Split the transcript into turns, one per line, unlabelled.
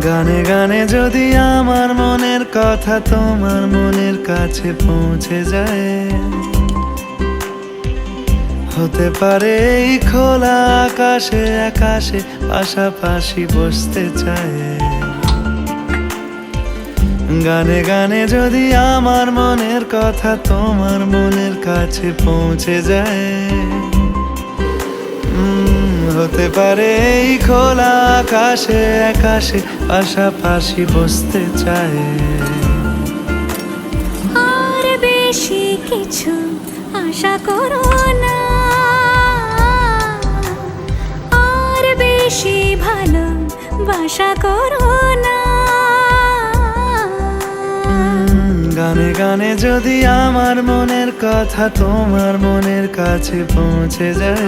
গানে গানে যদি আমার মনের কথা তোমার মনের কাছে পৌঁছে যায়, হতে পারে এই খোলা আকাশে আকাশে পাশাপাশি বসতে চায়। গানে গানে যদি আমার মনের কথা তোমার মনের কাছে পৌঁছে যায়, হতে পারে এই খোলা আকাশে আকাশে পাশাপাশি বসতে চায়।
আর বেশি কিছু আশা করো না, আর বেশি ভালোবাসা করো না।
গানে গানে যদি আমার মনের কথা তোমার মনের কাছে পৌঁছে যায়,